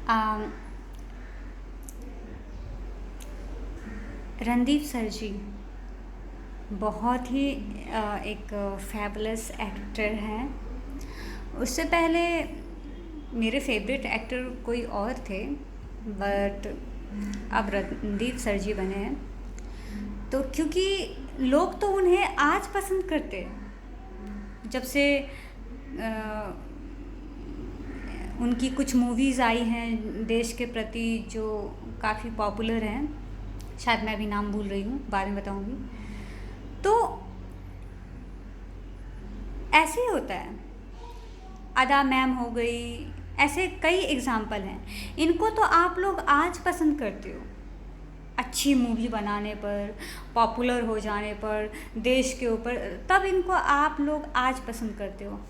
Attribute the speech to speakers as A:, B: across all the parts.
A: अम, Randeep sir जी बहुत ही एक fabulous actor हैं। उससे पहले मेरे फेवरेट एक्टर कोई और थे, बट अब रणदीप सर जी बने हैं। तो क्योंकि लोग तो उन्हें आज पसंद करते हैं, जब से उनकी कुछ मूवीज़ आई हैं देश के प्रति जो काफ़ी पॉपुलर हैं। शायद मैं भी नाम भूल रही हूँ, बाद में बताऊँगी। तो ऐसे ही होता है। अदा मैम हो गई, ऐसे कई एग्जाम्पल हैं। इनको तो आप लोग आज पसंद करते हो, अच्छी मूवी बनाने पर, पॉपुलर हो जाने पर, देश के ऊपर, तब इनको आप लोग आज पसंद करते हो।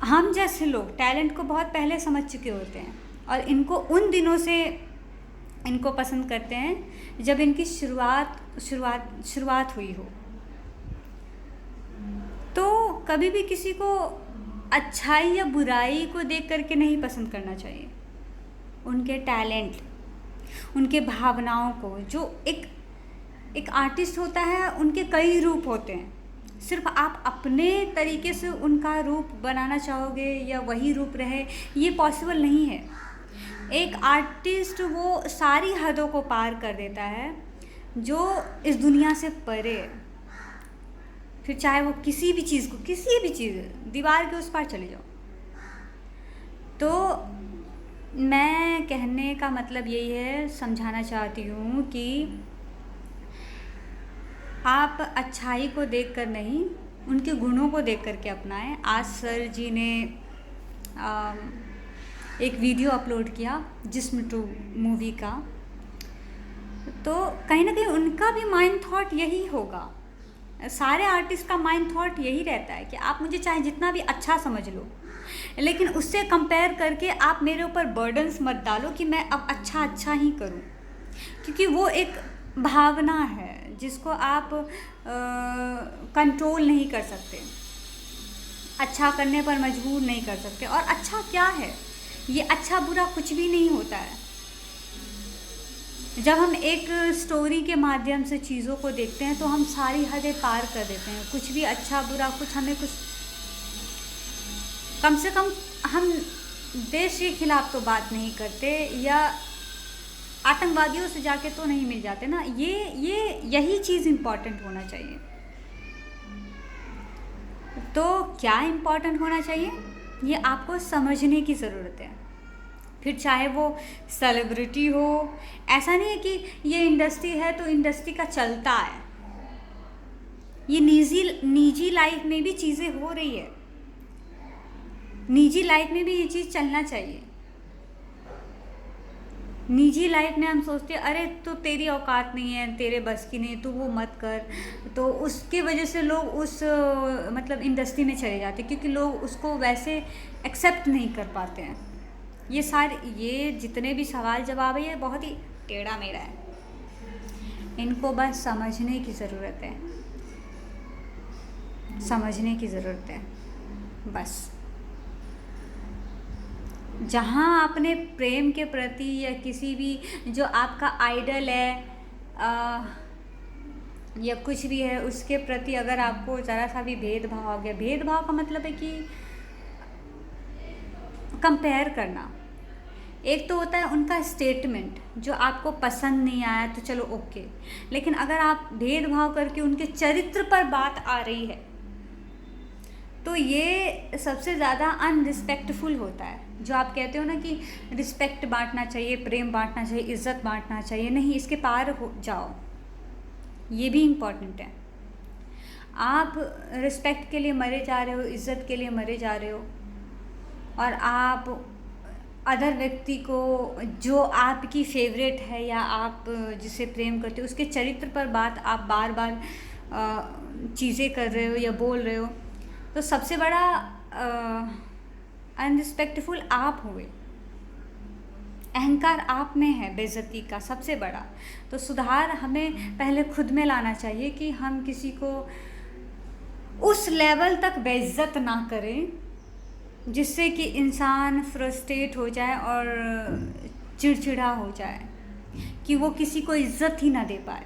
A: हम जैसे लोग टैलेंट को बहुत पहले समझ चुके होते हैं और इनको उन दिनों से इनको पसंद करते हैं जब इनकी शुरुआत हुई हो। तो कभी भी किसी को अच्छाई या बुराई को देख करके नहीं पसंद करना चाहिए। उनके टैलेंट, उनके भावनाओं को, जो एक आर्टिस्ट होता है, उनके कई रूप होते हैं। सिर्फ आप अपने तरीके से उनका रूप बनाना चाहोगे या वही रूप रहे, ये पॉसिबल नहीं है। एक आर्टिस्ट वो सारी हदों को पार कर देता है जो इस दुनिया से परे है। फिर चाहे वो किसी भी चीज़, दीवार के उस पार चले जाओ। तो मैं कहने का मतलब यही है, समझाना चाहती हूँ कि आप अच्छाई को देखकर नहीं, उनके गुणों को देख करके अपनाएं। आज सर जी ने एक वीडियो अपलोड किया जिस्म 2 मूवी का, तो कहीं ना कहीं उनका भी माइंड थॉट यही होगा। सारे आर्टिस्ट का माइंड थॉट यही रहता है कि आप मुझे चाहे जितना भी अच्छा समझ लो, लेकिन उससे कंपेयर करके आप मेरे ऊपर बर्डन्स मत डालो कि मैं अब अच्छा ही करूं, क्योंकि वो एक भावना है जिसको आप कंट्रोल नहीं कर सकते, अच्छा करने पर मजबूर नहीं कर सकते। और अच्छा क्या है, ये अच्छा बुरा कुछ भी नहीं होता है। जब हम एक स्टोरी के माध्यम से चीज़ों को देखते हैं तो हम सारी हदें पार कर देते हैं। कुछ भी अच्छा बुरा, कम से कम हम देश के खिलाफ तो बात नहीं करते, या आतंकवादियों से जाके तो नहीं मिल जाते ना। यही चीज़ इम्पॉर्टेंट होना चाहिए। तो क्या इम्पॉर्टेंट होना चाहिए, ये आपको समझने की ज़रूरत है। फिर चाहे वो सेलिब्रिटी हो, ऐसा नहीं है कि ये इंडस्ट्री है तो इंडस्ट्री का चलता है। ये निजी लाइफ में भी चीज़ें हो रही है, निजी लाइफ में भी ये चीज़ चलना चाहिए। निजी लाइफ में हम सोचते हैं अरे तो तेरी औकात नहीं है, तेरे बस की नहीं, तू वो मत कर, तो उसके वजह से लोग उस मतलब इंडस्ट्री में चले जाते हैं, क्योंकि लोग उसको वैसे एक्सेप्ट नहीं कर पाते हैं। ये जितने भी सवाल जवाब है, ये बहुत ही टेढ़ा मेढ़ा है। इनको बस समझने की ज़रूरत है, समझने की ज़रूरत है बस। जहाँ अपने प्रेम के प्रति या किसी भी जो आपका आइडल है या कुछ भी है, उसके प्रति अगर आपको ज़रा सा भी भेदभाव हो गया, भेदभाव का मतलब है कि कंपेयर करना। एक तो होता है उनका स्टेटमेंट, जो आपको पसंद नहीं आया तो चलो ओके, लेकिन अगर आप भेदभाव करके उनके चरित्र पर बात आ रही है तो ये सबसे ज़्यादा अनरिस्पेक्टफुल होता है। जो आप कहते हो ना कि रिस्पेक्ट बांटना चाहिए, प्रेम बांटना चाहिए, इज़्ज़त बांटना चाहिए, नहीं, इसके पार हो जाओ। ये भी इम्पॉर्टेंट है। आप रिस्पेक्ट के लिए मरे जा रहे हो, इज़्ज़त के लिए मरे जा रहे हो, और आप अदर व्यक्ति को, जो आपकी फेवरेट है या आप जिसे प्रेम करते हो, उसके चरित्र पर बात आप बार बार चीज़ें कर रहे हो या बोल रहे हो, तो सबसे बड़ा अनरिस्पेक्टफुल आप हुए। अहंकार आप में है, बेइज्जती का सबसे बड़ा। तो सुधार हमें पहले खुद में लाना चाहिए कि हम किसी को उस लेवल तक बेइज्जत ना करें जिससे कि इंसान फ्रस्ट्रेट हो जाए और चिड़चिड़ा हो जाए कि वो किसी को इज्जत ही ना दे पाए।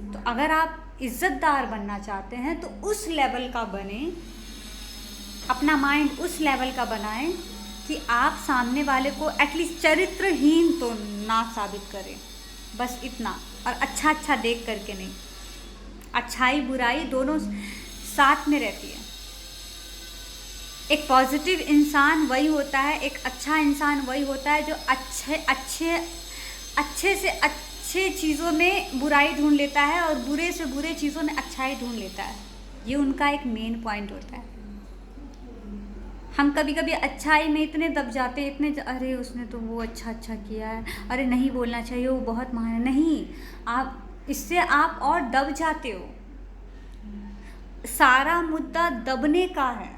A: तो अगर आप इज्जतदार बनना चाहते हैं तो उस लेवल का बने, अपना माइंड उस लेवल का बनाएं कि आप सामने वाले को एटलीस्ट चरित्रहीन तो ना साबित करें, बस इतना। और अच्छा अच्छा देख करके नहीं, अच्छाई बुराई दोनों साथ में रहती है। एक पॉजिटिव इंसान वही होता है, एक अच्छा इंसान वही होता है जो अच्छे से अच्छे चीज़ों में बुराई ढूंढ लेता है और बुरे से बुरे चीज़ों में अच्छाई ढूंढ लेता है। ये उनका एक मेन पॉइंट होता है। हम कभी कभी अच्छाई में इतने दब जाते हैं, इतने अरे उसने तो वो अच्छा किया है, अरे नहीं बोलना चाहिए, वो बहुत महान है। नहीं, आप इससे आप और दब जाते हो। सारा मुद्दा दबने का है,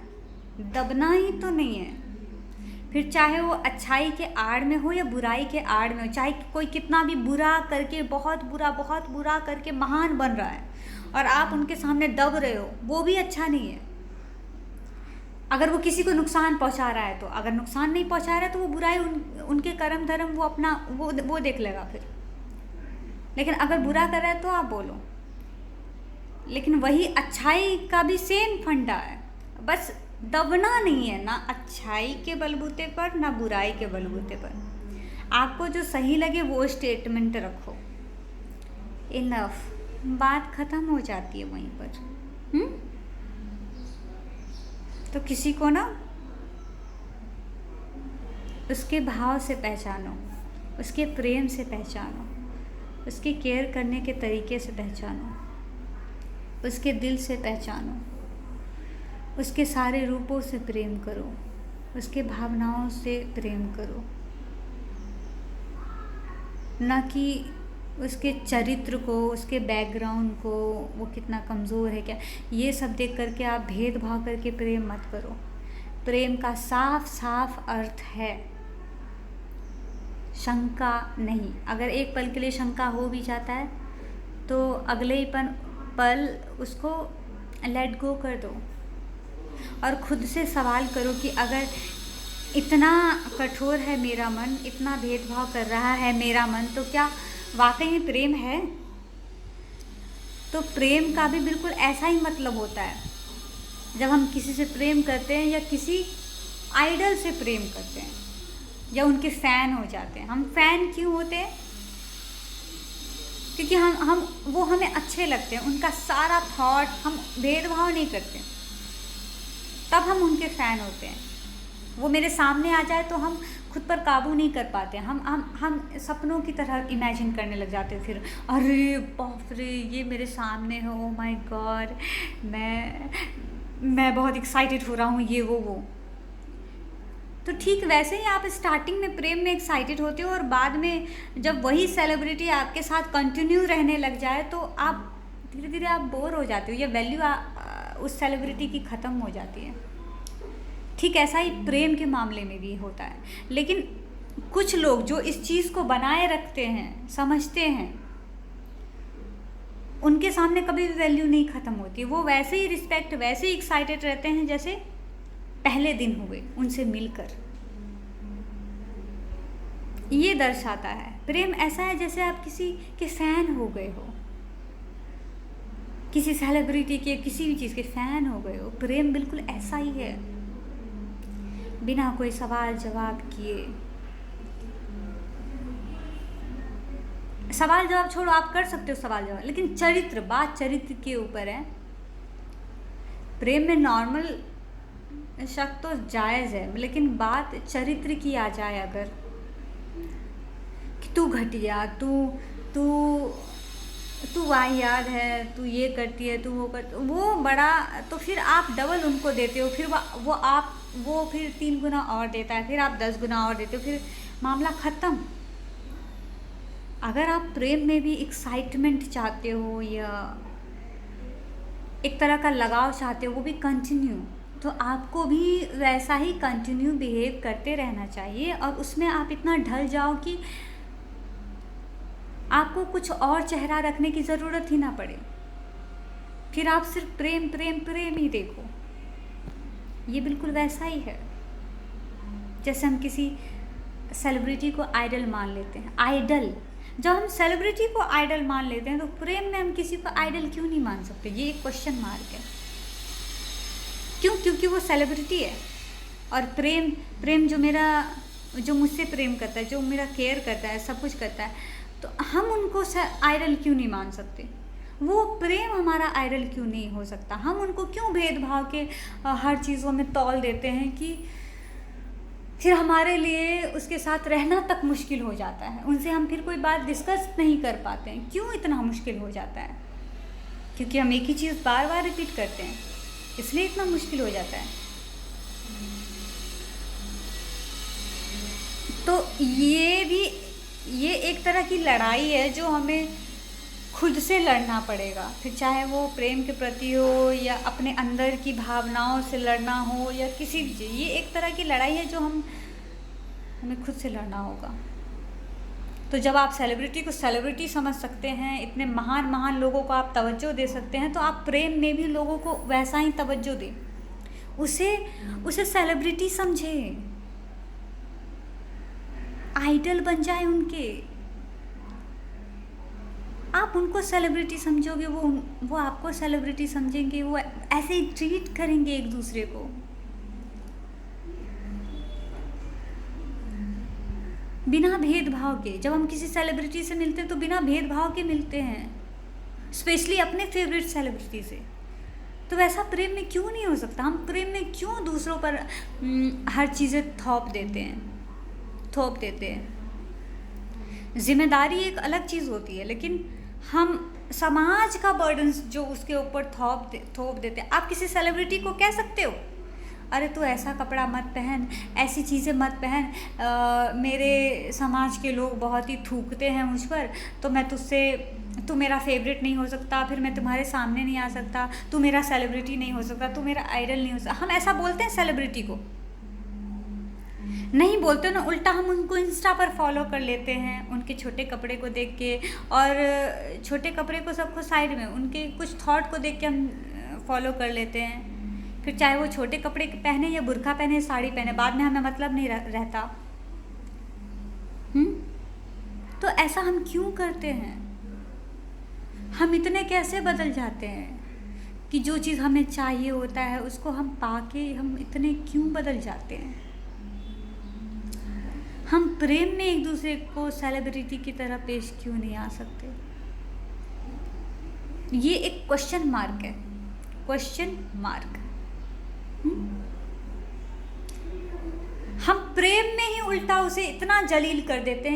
A: दबना ही तो नहीं है। फिर चाहे वो अच्छाई के आड़ में हो या बुराई के आड़ में हो, चाहे कोई कितना भी बुरा करके बहुत बुरा करके महान बन रहा है और आप उनके सामने दब रहे हो, वो भी अच्छा नहीं है। अगर वो किसी को नुकसान पहुंचा रहा है तो, अगर नुकसान नहीं पहुंचा रहा है तो वो बुराई उनके कर्म धर्म वो अपना वो देख लेगा फिर। लेकिन अगर बुरा कर रहा है तो आप बोलो। लेकिन वही अच्छाई का भी सेम फंडा है, बस दबना नहीं है, ना अच्छाई के बलबूते पर ना बुराई के बलबूते पर। आपको जो सही लगे वो स्टेटमेंट रखो, इनफ, बात ख़त्म हो जाती है वहीं पर। तो किसी को ना उसके भाव से पहचानो, उसके प्रेम से पहचानो, उसके केयर करने के तरीके से पहचानो, उसके दिल से पहचानो, उसके सारे रूपों से प्रेम करो, उसके भावनाओं से प्रेम करो, न कि उसके चरित्र को, उसके बैकग्राउंड को, वो कितना कमज़ोर है क्या, ये सब देख करके आप भेदभाव करके प्रेम मत करो। प्रेम का साफ साफ अर्थ है शंका नहीं। अगर एक पल के लिए शंका हो भी जाता है तो अगले ही पल उसको लेट गो कर दो और खुद से सवाल करो कि अगर इतना कठोर है मेरा मन, इतना भेदभाव कर रहा है मेरा मन, तो क्या वाकई में प्रेम है? तो प्रेम का भी बिल्कुल ऐसा ही मतलब होता है। जब हम किसी से प्रेम करते हैं या किसी आइडल से प्रेम करते हैं या उनके फ़ैन हो जाते हैं। हम फ़ैन क्यों होते हैं? क्योंकि हम वो हमें अच्छे लगते हैं, उनका सारा थॉट, हम भेदभाव नहीं करते, तब हम उनके फ़ैन होते हैं। वो मेरे सामने आ जाए तो हम खुद पर काबू नहीं कर पाते, हम सपनों की तरह इमेजिन करने लग जाते हैं। फिर अरे बाप रे, ये मेरे सामने है, ओ माय गॉड, मैं बहुत एक्साइटेड हो रहा हूँ, ये वो। तो ठीक वैसे ही आप स्टार्टिंग में प्रेम में एक्साइटेड होते हो और बाद में जब वही सेलिब्रिटी आपके साथ कंटिन्यू रहने लग जाए तो आप धीरे धीरे आप बोर हो जाते हो, या वैल्यू उस सेलिब्रिटी की ख़त्म हो जाती है। ठीक ऐसा ही प्रेम के मामले में भी होता है। लेकिन कुछ लोग जो इस चीज़ को बनाए रखते हैं, समझते हैं, उनके सामने कभी भी वैल्यू नहीं ख़त्म होती। वो वैसे ही रिस्पेक्ट, वैसे ही एक्साइटेड रहते हैं जैसे पहले दिन हुए उनसे मिलकर। ये दर्शाता है प्रेम ऐसा है जैसे आप किसी के फ़ैन हो गए हो, किसी सेलिब्रिटी के, किसी भी चीज़ के फ़ैन हो गए हो। प्रेम बिल्कुल ऐसा ही है, बिना कोई सवाल जवाब किए। सवाल जवाब छोड़ो, आप कर सकते हो सवाल जवाब, लेकिन बात चरित्र के ऊपर है। प्रेम में नॉर्मल शक तो जायज़ है, लेकिन बात चरित्र की आ जाए अगर कि तू घटिया, तू वाहियात है, तू ये करती है, तू वो करती, वो बड़ा, तो फिर आप डबल उनको देते हो, फिर वो फिर 3 गुना और देता है, फिर आप 10 गुना और देते हो, फिर मामला ख़त्म। अगर आप प्रेम में भी एक्साइटमेंट चाहते हो या एक तरह का लगाव चाहते हो, वो भी कंटिन्यू, तो आपको भी वैसा ही कंटिन्यू बिहेव करते रहना चाहिए और उसमें आप इतना ढल जाओ कि आपको कुछ और चेहरा रखने की ज़रूरत ही ना पड़े। फिर आप सिर्फ प्रेम प्रेम प्रेम ही देखो। ये बिल्कुल वैसा ही है। जैसे हम किसी सेलिब्रिटी को आइडल मान लेते हैं। आइडल, जब हम सेलिब्रिटी को आइडल मान लेते हैं तो प्रेम में हम किसी को आइडल क्यों नहीं मान सकते? ये एक क्वेश्चन मार्क है। क्यों? क्योंकि वो सेलिब्रिटी है। और प्रेम जो मुझसे प्रेम करता है, जो मेरा केयर करता है, सब कुछ करता है, तो हम उनको आइडल क्यों नहीं मान सकते? वो प्रेम हमारा आइडल क्यों नहीं हो सकता? हम उनको क्यों भेदभाव के हर चीज़ों में तौल देते हैं कि फिर हमारे लिए उसके साथ रहना तक मुश्किल हो जाता है। उनसे हम फिर कोई बात डिस्कस नहीं कर पाते हैं। क्यों इतना मुश्किल हो जाता है? क्योंकि हम एक ही चीज़ बार बार रिपीट करते हैं, इसलिए इतना मुश्किल हो जाता है। तो ये एक तरह की लड़ाई है जो हमें खुद से लड़ना पड़ेगा। फिर चाहे वो प्रेम के प्रति हो या अपने अंदर की भावनाओं से लड़ना हो या किसी भी चीज़, ये एक तरह की लड़ाई है जो हमें खुद से लड़ना होगा। तो जब आप सेलिब्रिटी को सेलिब्रिटी समझ सकते हैं, इतने महान लोगों को आप तवज्जो दे सकते हैं, तो आप प्रेम में भी लोगों को वैसा ही तवज्जो दें। उसे सेलिब्रिटी समझे, आइडल बन जाए उनके। आप उनको सेलिब्रिटी समझोगे, वो आपको सेलिब्रिटी समझेंगे, वो ऐसे ही ट्रीट करेंगे एक दूसरे को। बिना भेदभाव के जब हम किसी सेलिब्रिटी से मिलते हैं तो बिना भेदभाव के मिलते हैं, स्पेशली अपने फेवरेट सेलिब्रिटी से। तो वैसा प्रेम में क्यों नहीं हो सकता? हम प्रेम में क्यों दूसरों पर हर चीज़ें थोप देते हैं? जिम्मेदारी एक अलग चीज़ होती है, लेकिन हम समाज का बर्डन जो उसके ऊपर थोप देते हैं। आप किसी सेलिब्रिटी को कह सकते हो, अरे तू ऐसा कपड़ा मत पहन, ऐसी चीज़ें मत पहन, मेरे समाज के लोग बहुत ही थूकते हैं मुझ पर, तो तू मेरा फेवरेट नहीं हो सकता, फिर मैं तुम्हारे सामने नहीं आ सकता, तू मेरा सेलिब्रिटी नहीं हो सकता, तू मेरा आइडल नहीं हो सकता। हम ऐसा बोलते हैं सेलिब्रिटी को? नहीं बोलते ना, उल्टा हम उनको इंस्टा पर फॉलो कर लेते हैं उनके छोटे कपड़े को देख के, और छोटे कपड़े को सबको साइड में, उनके कुछ थॉट को देख के हम फॉलो कर लेते हैं। फिर चाहे वो छोटे कपड़े पहने या बुर्का पहने, साड़ी पहने, बाद में हमें मतलब नहीं रहता। तो ऐसा हम क्यों करते हैं? हम इतने कैसे बदल जाते हैं कि जो चीज़ हमें चाहिए होता है उसको हम पाके हम इतने क्यों बदल जाते हैं? हम प्रेम में एक दूसरे को सेलिब्रिटी की तरह पेश क्यों नहीं आ सकते? ये एक क्वेश्चन मार्क है, क्वेश्चन मार्क। हम प्रेम में ही उल्टा उसे इतना जलील कर देते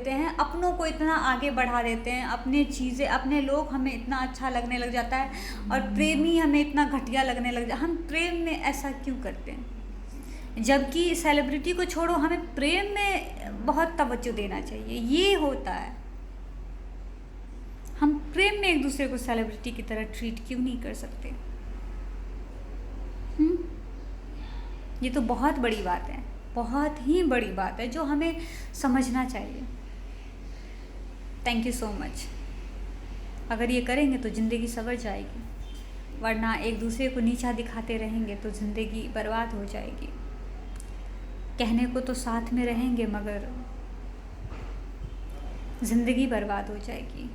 A: हैं, अपनों को इतना आगे बढ़ा देते हैं, अपने चीज़ें, अपने लोग हमें इतना अच्छा लगने लग जाता है, और प्रेमी हमें इतना घटिया लगने लग जाता है। हम प्रेम में ऐसा क्यों करते हैं? जबकि सेलिब्रिटी को छोड़ो, हमें प्रेम में बहुत तवज्जो देना चाहिए। ये होता है, हम प्रेम में एक दूसरे को सेलिब्रिटी की तरह ट्रीट क्यों नहीं कर सकते? ये तो बहुत बड़ी बात है, बहुत ही बड़ी बात है जो हमें समझना चाहिए। Thank you so much. अगर ये करेंगे तो ज़िंदगी संवर जाएगी, वरना एक दूसरे को नीचा दिखाते रहेंगे तो ज़िंदगी बर्बाद हो जाएगी। कहने को तो साथ में रहेंगे, मगर ज़िंदगी बर्बाद हो जाएगी,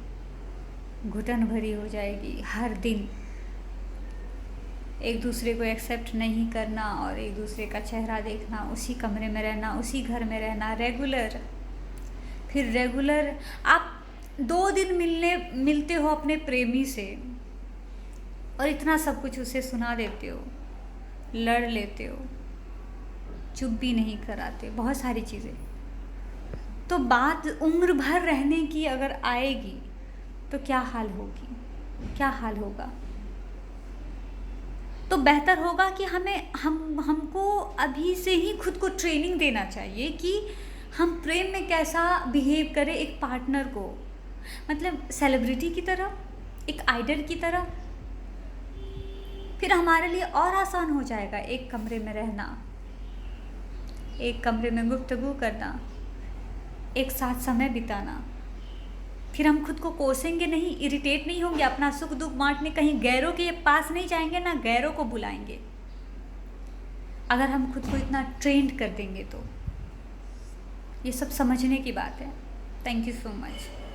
A: घुटन भरी हो जाएगी। हर दिन एक दूसरे को एक्सेप्ट नहीं करना और एक दूसरे का चेहरा देखना, उसी कमरे में रहना, उसी घर में रहना, रेगुलर आप 2 दिन मिलते हो अपने प्रेमी से और इतना सब कुछ उसे सुना देते हो, लड़ लेते हो, चुप भी नहीं कराते, बहुत सारी चीज़ें। तो बात उम्र भर रहने की अगर आएगी तो क्या हाल होगा? तो बेहतर होगा कि हमको अभी से ही खुद को ट्रेनिंग देना चाहिए कि हम प्रेम में कैसा बिहेव करें एक पार्टनर को, मतलब सेलिब्रिटी की तरह, एक आइडल की तरह। फिर हमारे लिए और आसान हो जाएगा एक कमरे में रहना, एक कमरे में गुफ्तगू करना, एक साथ समय बिताना। फिर हम खुद को कोसेंगे नहीं, इरिटेट नहीं होंगे, अपना सुख दुख बांटने कहीं गैरों के पास नहीं जाएंगे, ना गैरों को बुलाएंगे। अगर हम खुद को इतना ट्रेंड कर देंगे तो। ये सब समझने की बात है। Thank you so much.